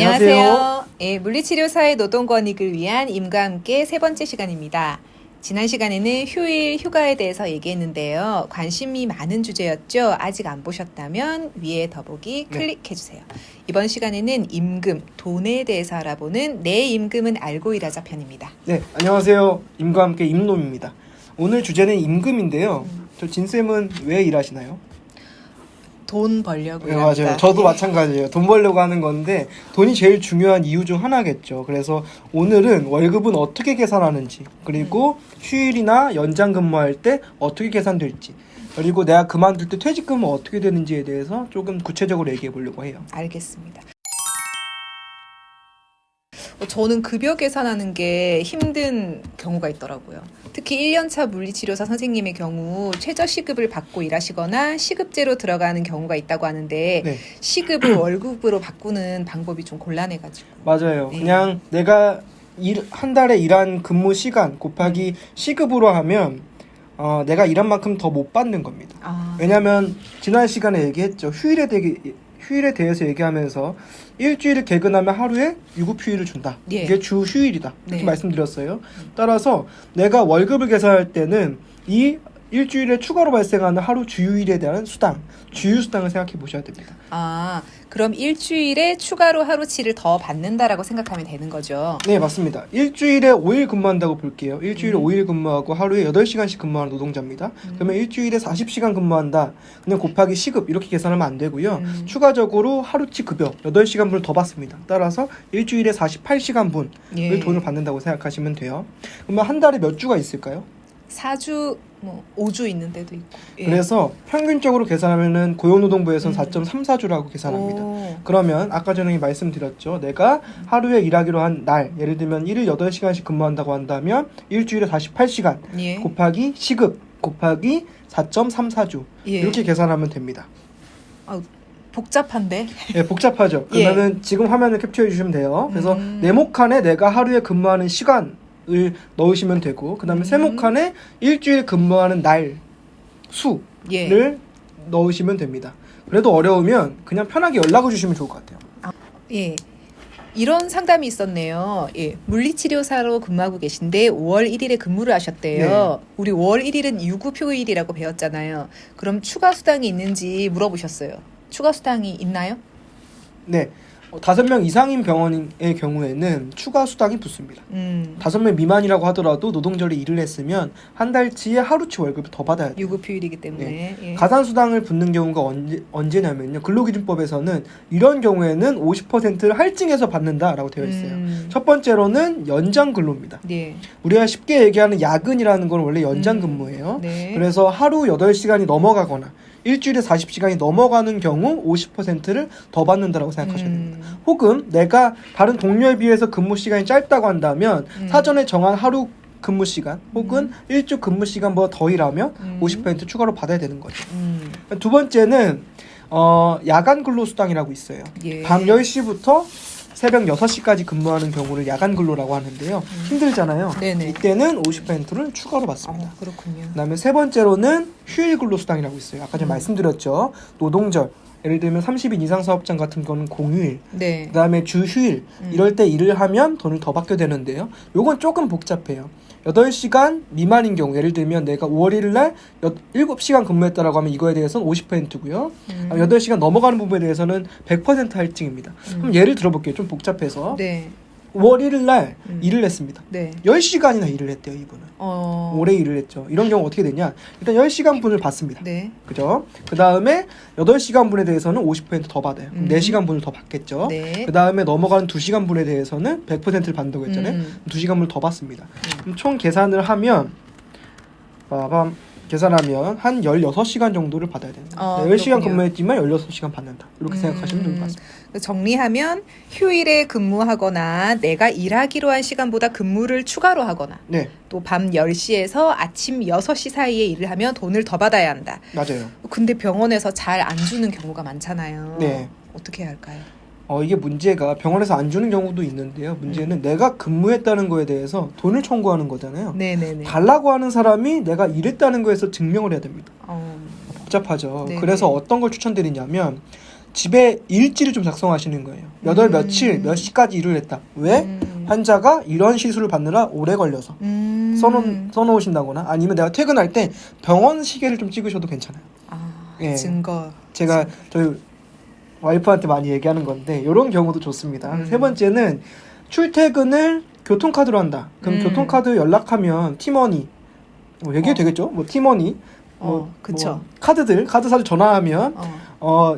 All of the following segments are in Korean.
안녕하세요. 예, 물리치료사의 노동권익을 위한 임과 함께 세 번째 시간입니다. 지난 시간에는 휴일, 휴가에 대해서 얘기했는데요. 관심이 많은 주제였죠. 아직 안 보셨다면 위에 더보기 클릭해주세요. 이번 시간에는 임금, 돈에 대해서 알아보는 내 임금은 알고 일하자 편입니다. 네, 안녕하세요. 임과 함께 임놈입니다. 오늘 주제는 임금인데요. 저 진쌤은 왜 일하시나요? 돈 벌려고 네, 일합니다. 맞아요. 저도 마찬가지예요. 돈 벌려고 하는 건데 돈이 제일 중요한 이유 중 하나겠죠. 그래서 오늘은 월급은 어떻게 계산하는지, 그리고 휴일이나 연장 근무할 때 어떻게 계산될지, 그리고 내가 그만둘 때 퇴직금은 어떻게 되는지에 대해서 조금 구체적으로 얘기해 보려고 해요. 알겠습니다. 저는 급여 계산하는 게 힘든 경우가 있더라고요. 특히 1년차 물리치료사 선생님의 경우 최저 시급을 받고 일하시거나 시급제로 들어가는 경우가 있다고 하는데 네. 시급을 월급으로 바꾸는 방법이 좀 곤란해가지고. 맞아요. 네. 그냥 내가 한 달에 일한 근무 시간 곱하기 시급으로 하면 내가 일한 만큼 더 못 받는 겁니다. 왜냐하면 지난 시간에 얘기했죠. 휴일에 대해서 얘기하면서 일주일을 개근하면 하루에 유급휴일을 준다. 예. 이게 주 휴일이다. 이렇게 네. 말씀드렸어요. 따라서 내가 월급을 계산할 때는 이 일주일에 추가로 발생하는 하루 주휴일에 대한 수당, 주휴수당을 생각해 보셔야 됩니다. 그럼 일주일에 추가로 하루치를 더 받는다라고 생각하면 되는 거죠? 네, 맞습니다. 일주일에 5일 근무한다고 볼게요. 일주일에 5일 근무하고 하루에 8시간씩 근무하는 노동자입니다. 그러면 일주일에 40시간 근무한다. 그냥 곱하기 시급 이렇게 계산하면 안 되고요. 추가적으로 하루치 급여 8시간 분을 더 받습니다. 따라서 일주일에 48시간 분을 돈을 받는다고 생각하시면 돼요. 그러면 한 달에 몇 주가 있을까요? 4주, 5주 있는 데도 있고. 예. 그래서 평균적으로 계산하면은 고용노동부에서는 4.34주라고 계산합니다. 그러면 아까 전에 말씀드렸죠. 내가 하루에 일하기로 한 날, 예를 들면 1일 8시간씩 근무한다고 한다면 일주일에 48시간 예. 곱하기 시급 곱하기 4.34주 이렇게 계산하면 됩니다. 복잡한데? 예, 복잡하죠. 그러면은 지금 화면을 capture 해주시면 돼요. 그래서 네모칸에 내가 하루에 근무하는 시간을 넣으시면 되고, 그 다음에 세모칸에 일주일 근무하는 날 수를 넣으시면 됩니다. 그래도 어려우면 그냥 편하게 연락을 주시면 좋을 것 같아요. 예. 이런 상담이 있었네요. 예. 물리치료사로 근무하고 계신데 5월 1일에 근무를 하셨대요. 네. 우리 5월 1일은 유급휴일이라고 배웠잖아요. 그럼 추가 수당이 있는지 물어보셨어요. 추가 수당이 있나요? 네. 5명 이상인 병원의 경우에는 추가 수당이 붙습니다. 5명 미만이라고 하더라도 노동절에 일을 했으면 한 달치의 하루치 월급을 더 받아야 돼요. 유급휴일이기 때문에. 네. 예. 가산수당을 붙는 경우가 언제냐면요. 근로기준법에서는 이런 경우에는 50%를 할증해서 받는다라고 되어 있어요. 첫 번째로는 연장 근로입니다. 네. 우리가 쉽게 얘기하는 야근이라는 건 원래 연장 근무예요. 네. 그래서 하루 8시간이 넘어가거나 일주일에 40시간이 넘어가는 경우 50%를 더 받는다라고 생각하시면 됩니다. 혹은 내가 다른 동료에 비해서 근무 시간이 짧다고 한다면 사전에 정한 하루 근무 시간 혹은 일주 근무 시간보다 더 일하면 50% 추가로 받아야 되는 거죠. 두 번째는 야간 근로 수당이라고 있어요. 예. 밤 10시부터 새벽 6시까지 근무하는 경우를 야간 근로라고 하는데요. 힘들잖아요. 네네. 이때는 50%를 추가로 받습니다. 그렇군요. 그다음에 세 번째로는 휴일 근로 수당이라고 있어요. 아까 전에 말씀드렸죠. 노동절, 예를 들면 30인 이상 사업장 같은 경우는 공휴일, 네. 그다음에 주휴일 이럴 때 일을 하면 돈을 더 받게 되는데요. 요건 조금 복잡해요. 8시간 미만인 경우, 예를 들면 내가 5월 1일 날 7시간 근무했다라고 하면 이거에 대해서는 50%고요. 8시간 넘어가는 부분에 대해서는 100% 할증입니다. 그럼 예를 들어볼게요. 좀 복잡해서. 네. 5월 1일 날 일을 했습니다. 네. 10시간이나 일을 했대요, 이분은. 오래 일을 했죠. 이런 경우 어떻게 되냐? 일단 10시간 분을 받습니다. 네. 그죠? 그 다음에 8시간 분에 대해서는 50%더 받아요. 그럼 4시간 분을 더 받겠죠? 네. 그 다음에 넘어가는 2시간 분에 대해서는 100%를 받는다고 했잖아요. 2시간 분을 더 받습니다. 그럼 총 계산을 하면, 계산하면 한 16시간 정도를 받아야 됩니다. 10시간 근무했지만 16시간 받는다. 이렇게 생각하시면 될 것 같습니다. 정리하면 휴일에 근무하거나 내가 일하기로 한 시간보다 근무를 추가로 하거나 네, 또 밤 10시에서 아침 6시 사이에 일을 하면 돈을 더 받아야 한다. 맞아요. 근데 병원에서 잘 안 주는 경우가 많잖아요. 네. 어떻게 해야 할까요? 이게 문제가 병원에서 안 주는 경우도 있는데요. 문제는 내가 근무했다는 거에 대해서 돈을 청구하는 거잖아요. 네네네. 달라고 하는 사람이 내가 일했다는 거에서 증명을 해야 됩니다. 복잡하죠. 네네. 그래서 어떤 걸 추천드리냐면 집에 일지를 좀 작성하시는 거예요. 몇 월 며칠 몇 시까지 일을 했다. 왜? 환자가 이런 시술을 받느라 오래 걸려서 써놓으신다거나 아니면 내가 퇴근할 때 병원 시계를 좀 찍으셔도 괜찮아요. 예. 증거. 제가 저희 와이프한테 많이 얘기하는 건데 이런 경우도 좋습니다. 세 번째는 출퇴근을 교통카드로 한다. 그럼 교통카드 연락하면 팀원이 뭐 얘기해도 되겠죠? 뭐 팀원이 그쵸. 뭐 카드사를 전화하면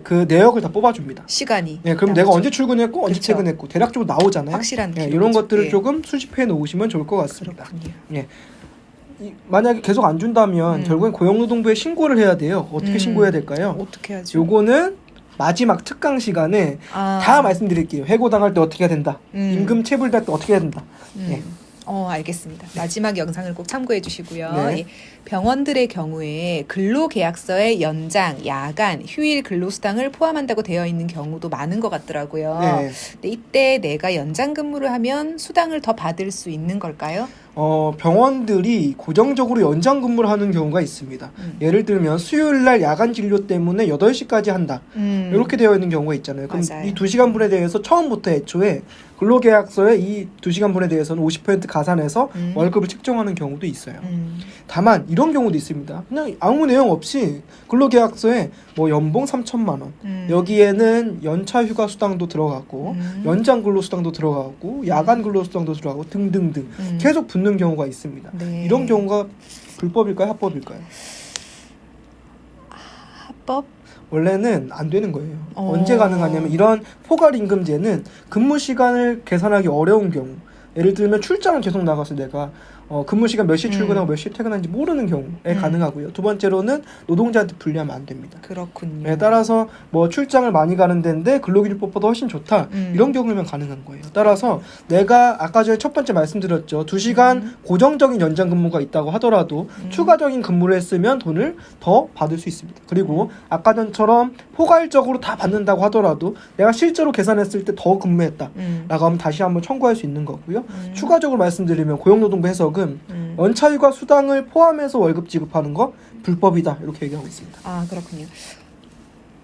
그 내역을 다 뽑아줍니다. 시간이. 예, 그럼 내가 언제 출근했고 언제 그쵸. 퇴근했고 대략적으로 나오잖아요. 확실한 예, 기록이죠. 이런 것들을 예. 조금 수집해 놓으시면 좋을 것 같습니다. 그렇군요. 예. 만약에 계속 안 준다면 결국엔 고용노동부에 신고를 해야 돼요. 어떻게 신고해야 될까요? 어떻게 하죠? 요거는 마지막 특강 시간에 다 말씀드릴게요. 해고당할 때 어떻게 해야 된다. 임금 체불될 때 어떻게 해야 된다. 예. 알겠습니다. 마지막 영상을 꼭 참고해 주시고요. 네. 예, 병원들의 경우에 근로계약서에 연장, 야간, 휴일 근로수당을 포함한다고 되어 있는 경우도 많은 것 같더라고요. 네. 근데 이때 내가 연장 근무를 하면 수당을 더 받을 수 있는 걸까요? 병원들이 고정적으로 연장 근무를 하는 경우가 있습니다. 예를 들면 수요일 날 야간 진료 때문에 8시까지 한다. 이렇게 되어 있는 경우가 있잖아요. 그럼 맞아요. 이 2시간 분에 대해서 처음부터 애초에 근로계약서에 이 2시간 분에 대해서는 50% 가산해서 월급을 책정하는 경우도 있어요. 다만 이런 경우도 있습니다. 그냥 아무 내용 없이 근로계약서에 뭐 연봉 3천만 원, 여기에는 연차 휴가 수당도 들어가고 연장 근로수당도 들어가고 야간 근로수당도 들어가고 등등등 계속 붙는 경우가 있습니다. 네. 이런 경우가 불법일까요? 합법일까요? 합법? 원래는 안 되는 거예요. 언제 가능하냐면 이런 포괄임금제는 근무 시간을 계산하기 어려운 경우, 예를 들면 출장을 계속 나가서 내가 근무 시간 몇 시에 출근하고 몇 시에 퇴근하는지 모르는 경우에 가능하고요. 두 번째로는 노동자한테 불리하면 안 됩니다. 그렇군요. 네, 따라서 뭐 출장을 많이 가는 데인데 근로기준법보다 훨씬 좋다. 이런 경우면 가능한 거예요. 따라서 내가 아까 전에 첫 번째 말씀드렸죠. 2시간 고정적인 연장 근무가 있다고 하더라도 추가적인 근무를 했으면 돈을 더 받을 수 있습니다. 그리고 아까 전처럼 포괄적으로 다 받는다고 하더라도 내가 실제로 계산했을 때 더 근무했다 라고 하면 다시 한번 청구할 수 있는 거고요. 추가적으로 말씀드리면 고용노동부 해석은 연차휴가 수당을 포함해서 월급 지급하는 거 불법이다 이렇게 얘기하고 있습니다. 아, 그렇군요.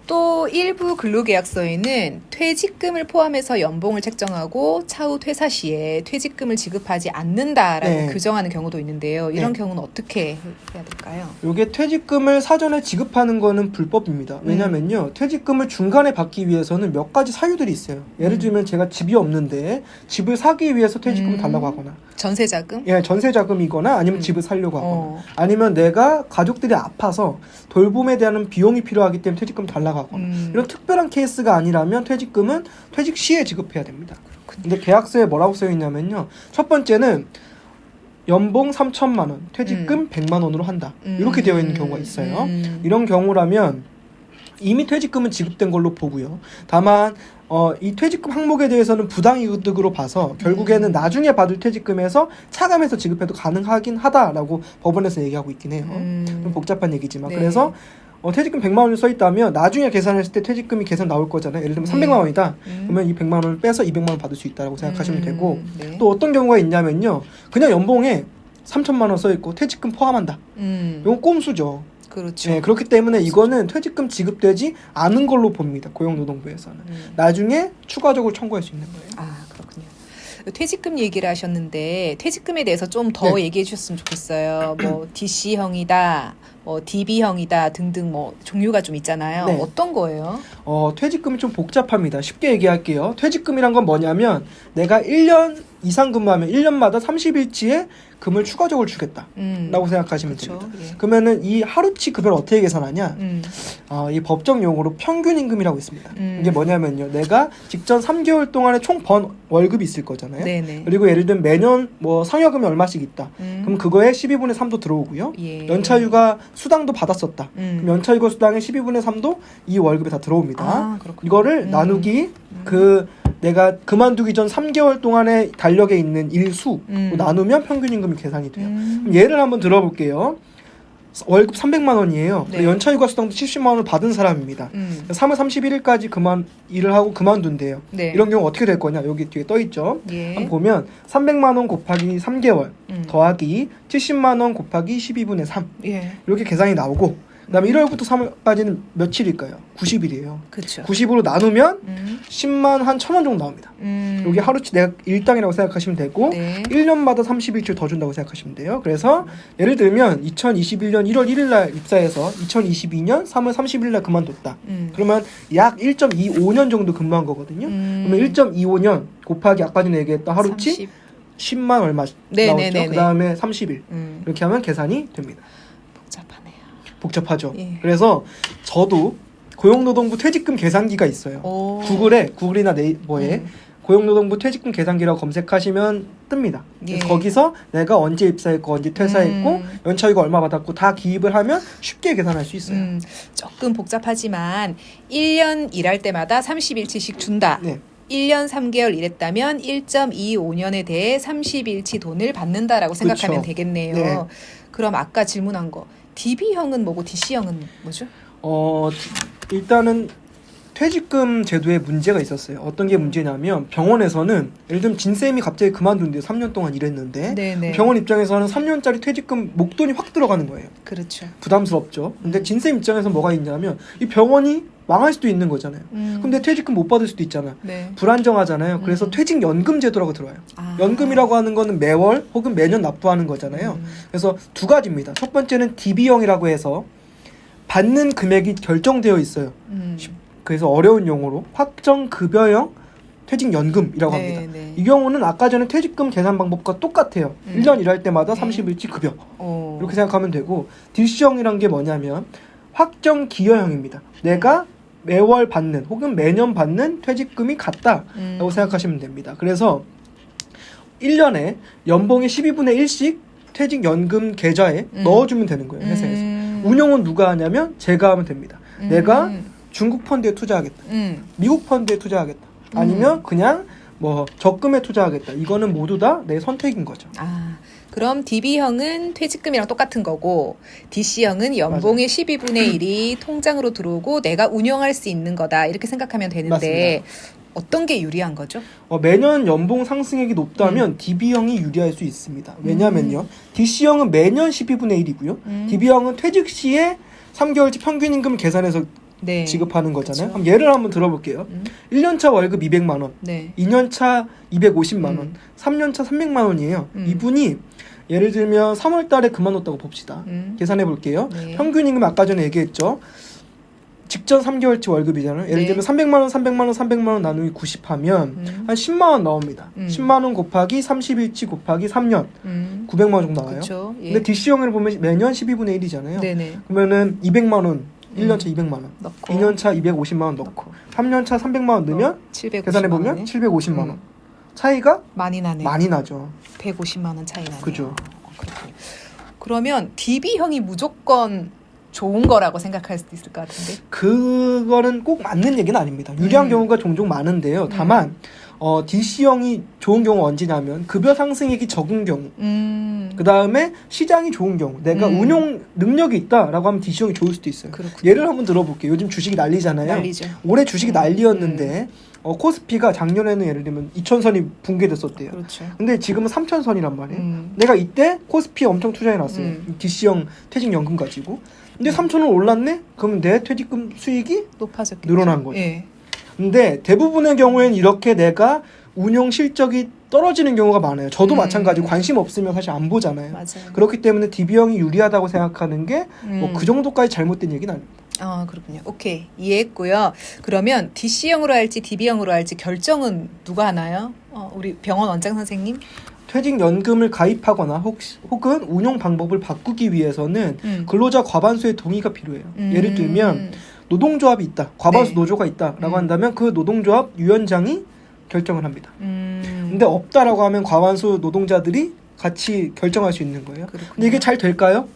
또 일부 근로계약서에는 퇴직금을 포함해서 연봉을 책정하고 차후 퇴사 시에 퇴직금을 지급하지 않는다라고 네. 규정하는 경우도 있는데요. 이런 네. 경우는 어떻게 해야 될까요? 요게 퇴직금을 사전에 지급하는 거는 불법입니다. 왜냐면요. 퇴직금을 중간에 받기 위해서는 몇 가지 사유들이 있어요. 예를 들면 제가 집이 없는데 집을 사기 위해서 퇴직금을 달라고 하거나 전세자금? 예, 전세자금이거나 아니면 집을 살려고 하거나 아니면 내가 가족들이 아파서 돌봄에 대한 비용이 필요하기 때문에 퇴직금 달라고 하거나 이런 특별한 케이스가 아니라면 퇴직금은 퇴직 시에 지급해야 됩니다. 근데 계약서에 뭐라고 써 있냐면요. 첫 번째는 연봉 3천만 원, 퇴직금 100만 원으로 한다. 이렇게 되어 있는 경우가 있어요. 이런 경우라면 이미 퇴직금은 지급된 걸로 보고요. 다만 이 퇴직금 항목에 대해서는 부당이득으로 봐서 결국에는 나중에 받을 퇴직금에서 차감해서 지급해도 가능하긴 하다라고 법원에서 얘기하고 있긴 해요. 좀 복잡한 얘기지만. 네. 그래서 퇴직금 100만 원이 써 있다면 나중에 계산했을 때 퇴직금이 계산 나올 거잖아요. 예를 들면 300만 원이다. 그러면 이 100만 원을 빼서 200만 원 받을 수 있다라고 생각하시면 되고 네. 또 어떤 경우가 있냐면요. 그냥 연봉에 3천만 원 써 있고 퇴직금 포함한다. 이건 꼼수죠. 그렇죠. 네, 그렇기 때문에 이거는 퇴직금 지급되지 않은 걸로 봅니다. 고용노동부에서는. 나중에 추가적으로 청구할 수 있는 거예요. 아, 그렇군요. 퇴직금 얘기를 하셨는데 퇴직금에 대해서 좀 더 네. 얘기해 주셨으면 좋겠어요. 뭐 DC형이다, 뭐 DB형이다 등등 뭐 종류가 좀 있잖아요. 네. 어떤 거예요? 퇴직금이 좀 복잡합니다. 쉽게 얘기할게요. 퇴직금이란 건 뭐냐면 내가 1년 이상 근무하면 1년마다 30일치의 금을 추가적으로 주겠다 라고 생각하시면 그쵸, 됩니다. 예. 그러면은 이 하루치 급여를 어떻게 계산하냐? 이 법정 용어로 평균 임금이라고 있습니다. 이게 뭐냐면요. 내가 직전 3개월 동안에 총 번 월급이 있을 거잖아요. 네네. 그리고 예를 들면 매년 뭐 상여금이 얼마씩 있다. 그럼 그거에 12분의 3도 들어오고요. 예. 연차휴가 수당도 받았었다. 그럼 연차휴가 수당의 12분의 3도 이 월급에 다 들어옵니다. 아, 그렇군요. 이거를 나누기 내가 그만두기 전 3개월 동안의 달력에 있는 일수 나누면 평균 임금이 계산이 돼요. 그럼 예를 한번 들어볼게요. 월급 300만 원이에요. 네. 연차휴가 수당도 70만 원을 받은 사람입니다. 3월 31일까지 일을 하고 그만둔대요. 네. 이런 경우 어떻게 될 거냐? 여기 뒤에 떠 있죠. 예. 한번 보면 300만 원 곱하기 3개월 더하기 70만 원 곱하기 12분의 3 예. 이렇게 계산이 나오고 그다음에 1월부터 3월까지는 며칠일까요? 90일이에요. 그렇죠. 90으로 나누면 10만 한 1,000원 정도 나옵니다. 여기 하루치 내가 일당이라고 생각하시면 되고 네. 1년마다 30일치를 더 준다고 생각하시면 돼요. 그래서 예를 들면 2021년 1월 1일 날 입사해서 2022년 3월 30일 날 그만뒀다. 그러면 약 1.25년 정도 근무한 거거든요. 그러면 1.25년 곱하기 아까 전에 얘기했던 하루치 10만 얼마 나오죠. 그다음에 30일. 이렇게 하면 계산이 됩니다. 복잡하네요. 복잡하죠. 예. 그래서 저도 고용노동부 퇴직금 계산기가 있어요. 오. 구글이나 네이버에 고용노동부 퇴직금 계산기라고 검색하시면 뜹니다. 그래서 예. 거기서 내가 언제 입사했고 언제 퇴사했고 연차이가 얼마 받았고 다 기입을 하면 쉽게 계산할 수 있어요. 조금 복잡하지만 1년 일할 때마다 30일치씩 준다. 네. 1년 3개월 일했다면 1.25년에 대해 30일치 돈을 받는다라고 생각하면 그쵸. 되겠네요. 네. 그럼 아까 질문한 거 DB형은 뭐고 DC형은 뭐죠? 일단은 퇴직금 제도에 문제가 있었어요. 어떤 게 문제냐면 병원에서는 예를 들면 진쌤이 갑자기 그만둔대요. 3년 동안 일했는데 네네. 병원 입장에서는 3년짜리 퇴직금 목돈이 확 들어가는 거예요. 그렇죠. 부담스럽죠. 근데 진쌤 입장에서 뭐가 있냐면 이 병원이 망할 수도 있는 거잖아요. 근데 퇴직금 못 받을 수도 있잖아. 네. 불안정하잖아요. 그래서 퇴직연금 제도라고 들어와요. 아. 연금이라고 하는 거는 매월 혹은 매년 납부하는 거잖아요. 그래서 두 가지입니다. 첫 번째는 DB형이라고 해서 받는 금액이 결정되어 있어요. 그래서 어려운 용어로 확정급여형 퇴직연금이라고 네, 합니다. 네. 이 경우는 아까 전에 퇴직금 계산 방법과 똑같아요. 1년 일할 때마다 네. 30일치 급여. 오. 이렇게 생각하면 되고 DC형이란 게 뭐냐면 확정기여형입니다. 내가 매월 받는 혹은 매년 받는 퇴직금이 같다라고 생각하시면 됩니다. 그래서 1년에 연봉의 12분의 1씩 퇴직연금 계좌에 넣어주면 되는 거예요. 회사에서. 운용은 누가 하냐면 제가 하면 됩니다. 내가 중국 펀드에 투자하겠다. 미국 펀드에 투자하겠다. 아니면 그냥 뭐 적금에 투자하겠다. 이거는 모두 다 내 선택인 거죠. 아, 그럼 DB형은 퇴직금이랑 똑같은 거고 DC형은 연봉의 12분의 1이 통장으로 들어오고 내가 운영할 수 있는 거다. 이렇게 생각하면 되는데 맞습니다. 어떤 게 유리한 거죠? 매년 연봉 상승액이 높다면 DB형이 유리할 수 있습니다. 왜냐면요. DC형은 매년 12분의 1이고요. DB형은 퇴직 시에 3개월치 평균 임금을 계산해서 네. 지급하는 거잖아요. 그쵸. 그럼 예를 한번 들어볼게요. 1년차 월급 200만 원, 네. 2년차 250만 원, 3년차 300만 원이에요. 이분이 예를 들면 3월 달에 그만뒀다고 봅시다. 계산해 볼게요. 네. 평균 임금 아까 전에 얘기했죠. 직전 3개월치 월급이잖아요. 예를 네. 들면 300만 원, 300만 원, 300만 원 나누기 90 하면 한 10만 원 나옵니다. 10만 원 곱하기 30일치 곱하기 3년 900만 원 정도 나와요. 그렇죠. 예. 근데 DC형을 보면 매년 12분의 1이잖아요. 네네. 그러면은 200만 원 1년차 200만 원, 넣고 2년차 250만 원 넣고 3년차 300만 원 넣으면 750만 계산해 보면 원에 750만 원. 차이가 많이 나네. 많이 나죠. 150만 원 차이 나네요. 그죠. 그렇군요. 그러면 DB형이 무조건 좋은 거라고 생각할 수도 있을 것 같은데. 그거는 꼭 맞는 얘기는 아닙니다. 유리한 경우가 종종 많은데요. 다만 DC형이 좋은 경우 언제냐면 급여 상승액이 적은 경우, 그 다음에 시장이 좋은 경우, 내가 운용 능력이 있다라고 하면 DC형이 좋을 수도 있어요. 그렇군요. 예를 한번 들어볼게요. 요즘 주식이 난리잖아요. 난리죠. 올해 주식이 난리였는데 코스피가 작년에는 예를 들면 2,000선이 붕괴됐었대요. 그렇죠. 근데 지금은 3,000선이란 말이에요. 내가 이때 코스피에 엄청 투자해놨어요. DC형 퇴직연금 가지고. 근데 3,000원 올랐네? 그러면 내 퇴직금 수익이 높아졌겠죠. 늘어난 거죠. 예. 근데 대부분의 경우에는 이렇게 내가 운용 실적이 떨어지는 경우가 많아요. 저도 마찬가지고 관심 없으면 사실 안 보잖아요. 맞아요. 그렇기 때문에 DB형이 유리하다고 생각하는 게 뭐 그 정도까지 잘못된 얘기는 아닙니다. 그렇군요. 오케이. 이해했고요. 그러면 DC형으로 할지 DB형으로 할지 결정은 누가 하나요? 우리 병원 원장 선생님? 퇴직연금을 가입하거나 혹은 운용 방법을 바꾸기 위해서는 근로자 과반수의 동의가 필요해요. 예를 들면 노동조합이 있다. 과반수 네. 노조가 있다라고 한다면 그 노동조합 위원장이 결정을 합니다. 근데 음. 없다라고 하면 과반수 노동자들이 같이 결정할 수 있는 거예요. 그렇군요. 근데 이게 잘 될까요?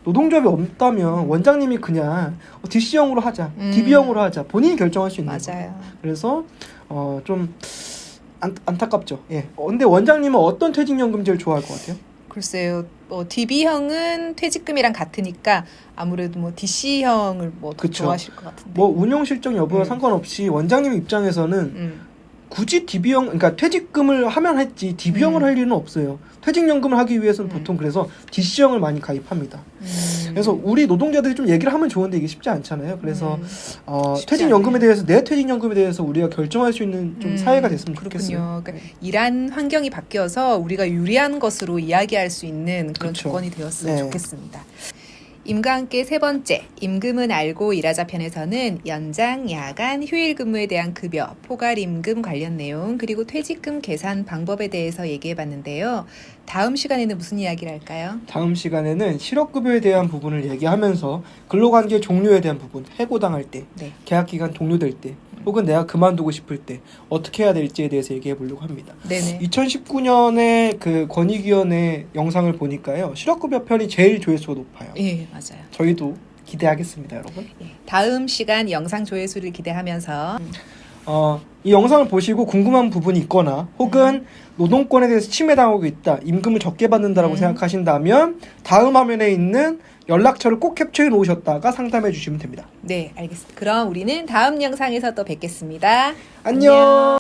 노동조합이 없다면 원장님이 그냥 DC형으로 하자, DB형으로 하자 본인이 결정할 수 있는 거예요. 맞아요. 그래서 좀 안타깝죠. 예. 근데 원장님은 어떤 퇴직연금 제일 좋아할 것 같아요? 글쎄요. DB형은 퇴직금이랑 같으니까 아무래도 뭐 DC형을 뭐 더 그쵸. 좋아하실 것 같은데. 뭐 운용 실적 여부와 상관없이 원장님 입장에서는 굳이 DB형, 그러니까 퇴직금을 하면 했지 DB형을 할 일은 없어요. 퇴직연금을 하기 위해서는 보통 그래서 DC형을 많이 가입합니다. 그래서 우리 노동자들이 좀 얘기를 하면 좋은데 이게 쉽지 않잖아요. 그래서 쉽지 퇴직연금에 않네요. 대해서 내 퇴직연금에 대해서 우리가 결정할 수 있는 좀 사회가 됐으면 좋겠어요. 그렇군요. 그러니까 일한 환경이 바뀌어서 우리가 유리한 것으로 이야기할 수 있는 그런 그쵸. 조건이 되었으면 네. 좋겠습니다. 임과 함께 세 번째, 임금은 알고 일하자 편에서는 연장, 야간, 휴일 근무에 대한 급여, 포괄임금 관련 내용, 그리고 퇴직금 계산 방법에 대해서 얘기해 봤는데요. 다음 시간에는 무슨 이야기를 할까요? 다음 시간에는 실업급여에 대한 부분을 얘기하면서 근로관계 종료에 대한 부분, 해고당할 때, 네. 계약기간 종료될 때, 혹은 내가 그만두고 싶을 때 어떻게 해야 될지에 대해서 얘기해 보려고 합니다. 네네. 2019년에 그 권익위원회 영상을 보니까요. 실업급여 편이 제일 조회수가 높아요. 예, 맞아요. 저희도 기대하겠습니다, 여러분. 예, 다음 시간 영상 조회수를 기대하면서 이 영상을 보시고 궁금한 부분이 있거나 혹은 노동권에 대해서 침해당하고 있다, 임금을 적게 받는다라고 생각하신다면 다음 화면에 있는 연락처를 꼭 캡처해 놓으셨다가 상담해 주시면 됩니다. 네, 알겠습니다. 그럼 우리는 다음 영상에서 또 뵙겠습니다. 안녕.